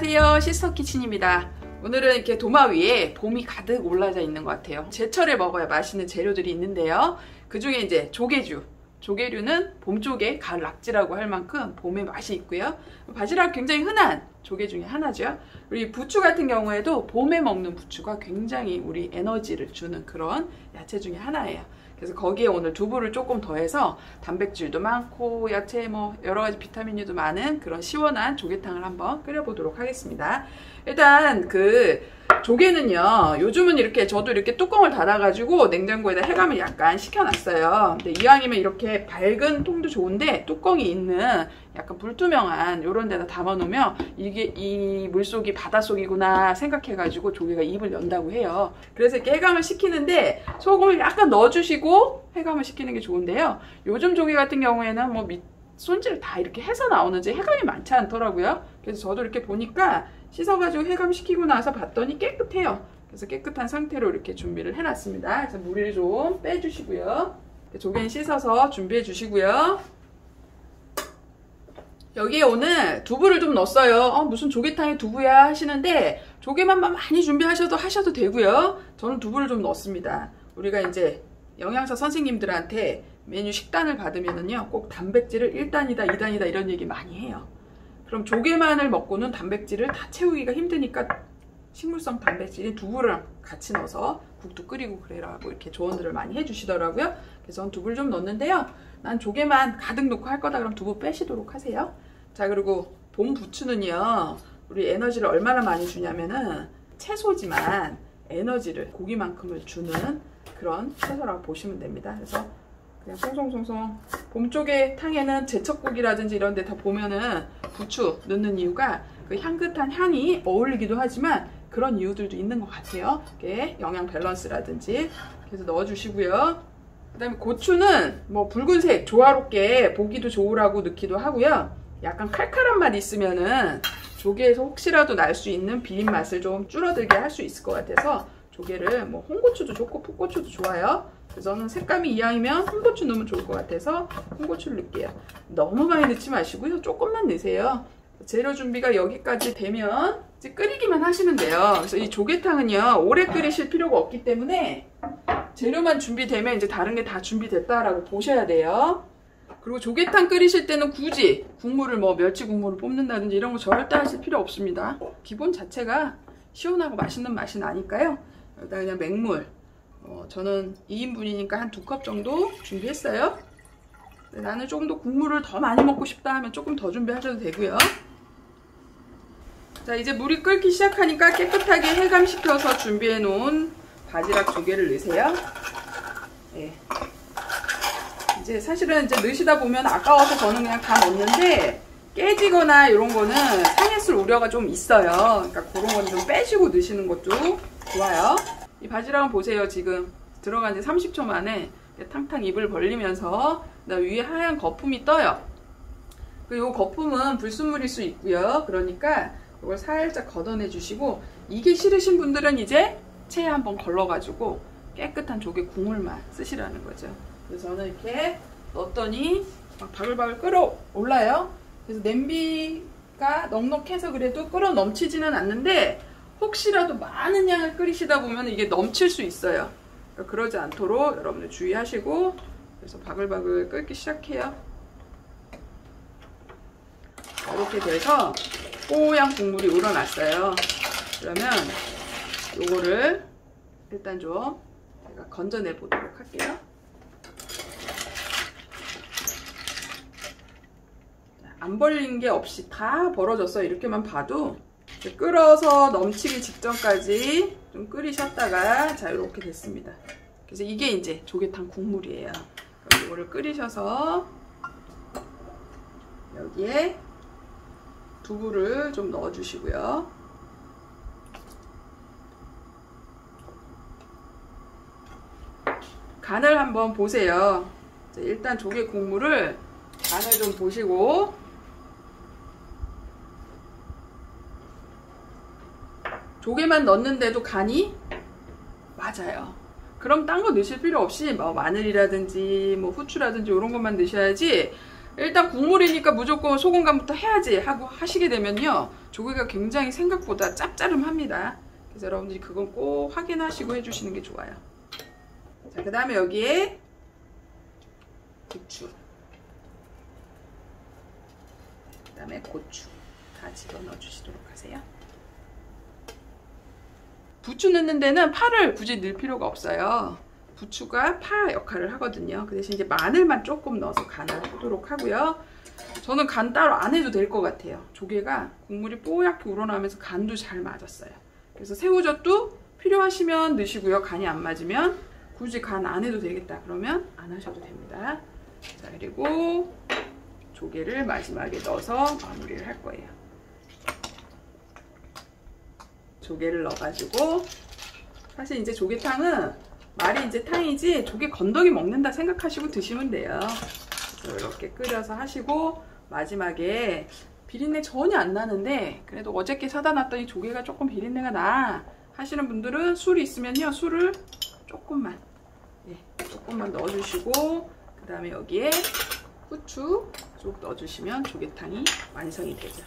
안녕하세요, 시스터키친입니다. 오늘은 이렇게 도마 위에 봄이 가득 올라져 있는 것 같아요. 제철에 먹어야 맛있는 재료들이 있는데요. 그 중에 이제 조개류는 봄 조개, 가을 낙지라고 할 만큼 봄의 맛이 있고요. 바지락 굉장히 흔한 조개 중에 하나죠. 우리 부추 같은 경우에도 봄에 먹는 부추가 굉장히 우리 에너지를 주는 그런 야채 중에 하나예요. 그래서 거기에 오늘 두부를 조금 더해서 단백질도 많고 야채 뭐 여러가지 비타민류도 많은 그런 시원한 조개탕을 한번 끓여보도록 하겠습니다. 일단 그 조개는요, 요즘은 이렇게 저도 이렇게 뚜껑을 닫아가지고 냉장고에다 해감을 약간 식혀놨어요. 근데 이왕이면 이렇게 밝은 통도 좋은데 뚜껑이 있는 약간 불투명한 이런 데다 담아놓으면 이게 이 물속이 바닷속이구나 생각해가지고 조개가 입을 연다고 해요. 그래서 이렇게 해감을 식히는데 소금을 약간 넣어주시고 해감을 식히는 게 좋은데요. 요즘 조개 같은 경우에는 뭐 손질을 다 이렇게 해서 나오는지 해감이 많지 않더라고요. 그래서 저도 이렇게 보니까 씻어가지고 해감시키고 나서 봤더니 깨끗해요. 그래서 깨끗한 상태로 이렇게 준비를 해놨습니다. 그래서 물을 좀 빼주시고요. 조개는 씻어서 준비해 주시고요. 여기에 오늘 두부를 좀 넣었어요. 무슨 조개탕에 두부야 하시는데 조개만 많이 준비하셔도 되고요. 저는 두부를 좀 넣었습니다. 우리가 이제 영양사 선생님들한테 메뉴 식단을 받으면은요, 꼭 단백질을 1단이다, 2단이다 이런 얘기 많이 해요. 그럼 조개만을 먹고는 단백질을 다 채우기가 힘드니까 식물성 단백질인 두부랑 같이 넣어서 국도 끓이고 그래라고 이렇게 조언들을 많이 해주시더라고요. 그래서 저는 두부를 좀 넣었는데요. 난 조개만 가득 넣고 할 거다 그럼 두부 빼시도록 하세요. 자, 그리고 봄 부추는요, 우리 에너지를 얼마나 많이 주냐면은 채소지만 에너지를 고기만큼을 주는 그런 채소라고 보시면 됩니다. 그래서 그냥 송송송송 봄쪽에 탕에는 제첩국이라든지 이런 데 다 보면은 부추 넣는 이유가 그 향긋한 향이 어울리기도 하지만 그런 이유들도 있는 것 같아요. 이렇게 영양 밸런스라든지. 그래서 넣어주시고요. 그 다음에 고추는 뭐 붉은색 조화롭게 보기도 좋으라고 넣기도 하고요. 약간 칼칼한 맛 있으면은 조개에서 혹시라도 날 수 있는 비린 맛을 좀 줄어들게 할 수 있을 것 같아서 조개를 뭐 홍고추도 좋고 풋고추도 좋아요. 그래서 저는 색감이 이왕이면 홍고추 넣으면 좋을 것 같아서 홍고추를 넣을게요. 너무 많이 넣지 마시고요. 조금만 넣으세요. 재료 준비가 여기까지 되면 이제 끓이기만 하시면 돼요. 그래서 이 조개탕은요, 오래 끓이실 필요가 없기 때문에 재료만 준비되면 이제 다른 게 다 준비됐다라고 보셔야 돼요. 그리고 조개탕 끓이실 때는 굳이 국물을 뭐 멸치 국물을 뽑는다든지 이런 거 절대 하실 필요 없습니다. 기본 자체가 시원하고 맛있는 맛이 나니까요. 여기다 그냥 맹물, 저는 2인분이니까 한 2컵 정도 준비했어요. 나는 조금 더 국물을 더 많이 먹고 싶다 하면 조금 더 준비하셔도 되고요. 자, 이제 물이 끓기 시작하니까 깨끗하게 해감시켜서 준비해 놓은 바지락 조개를 넣으세요. 네. 이제 사실은 이제 넣으시다 보면 아까워서 저는 그냥 다 넣는데 깨지거나 이런 거는 상했을 우려가 좀 있어요. 그러니까 그런 건 좀 빼시고 넣으시는 것도 좋아요. 이 바지락은 보세요. 지금 들어간 지 30초 만에 탕탕 입을 벌리면서 위에 하얀 거품이 떠요. 그리고 이 거품은 불순물일 수 있고요. 그러니까 이걸 살짝 걷어내 주시고, 이게 싫으신 분들은 이제 체에 한번 걸러가지고 깨끗한 조개 국물만 쓰시라는 거죠. 그래서 저는 이렇게 넣었더니 막 바글바글 끓어 올라요. 그래서 냄비가 넉넉해서 그래도 끓어 넘치지는 않는데 혹시라도 많은 양을 끓이시다 보면 이게 넘칠 수 있어요. 그러니까 그러지 않도록 여러분들 주의하시고, 그래서 바글바글 끓기 시작해요. 이렇게 돼서 뽀얀 국물이 우러났어요. 그러면 요거를 일단 좀 제가 건져내 보도록 할게요. 안 벌린 게 없이 다 벌어졌어요. 이렇게만 봐도. 끓어서 넘치기 직전까지 좀 끓이셨다가 자, 이렇게 됐습니다. 그래서 이게 이제 조개탕 국물이에요. 그럼 이거를 끓이셔서 여기에 두부를 좀 넣어주시고요. 간을 한번 보세요. 일단 조개 국물을 간을 좀 보시고, 조개만 넣는데도 간이 맞아요. 그럼 딴 거 넣으실 필요 없이 뭐 마늘이라든지 뭐 후추라든지 이런 것만 넣으셔야지, 일단 국물이니까 무조건 소금 간부터 해야지 하고 하시게 되면요, 조개가 굉장히 생각보다 짭짤합니다. 그래서 여러분들이 그건 꼭 확인하시고 해주시는 게 좋아요. 자, 그 다음에 여기에 부추, 그 다음에 고추 다 집어넣어 주시도록 하세요. 부추 넣는 데는 파를 굳이 넣을 필요가 없어요. 부추가 파 역할을 하거든요. 그 대신 이제 마늘만 조금 넣어서 간을 하도록 하고요. 저는 간 따로 안 해도 될 것 같아요. 조개가 국물이 뽀얗게 우러나면서 간도 잘 맞았어요. 그래서 새우젓도 필요하시면 넣으시고요. 간이 안 맞으면 굳이 간 안 해도 되겠다 그러면 안 하셔도 됩니다. 자, 그리고 조개를 마지막에 넣어서 마무리를 할 거예요. 조개를 넣어가지고, 사실 이제 조개탕은 말이 이제 탕이지 조개 건더기 먹는다 생각하시고 드시면 돼요. 그래서 이렇게 끓여서 하시고, 마지막에 비린내 전혀 안 나는데 그래도 어저께 사다 놨더니 조개가 조금 비린내가 나 하시는 분들은 술이 있으면요, 술을 조금만 넣어주시고, 그 다음에 여기에 후추 쭉 넣어주시면 조개탕이 완성이 되죠.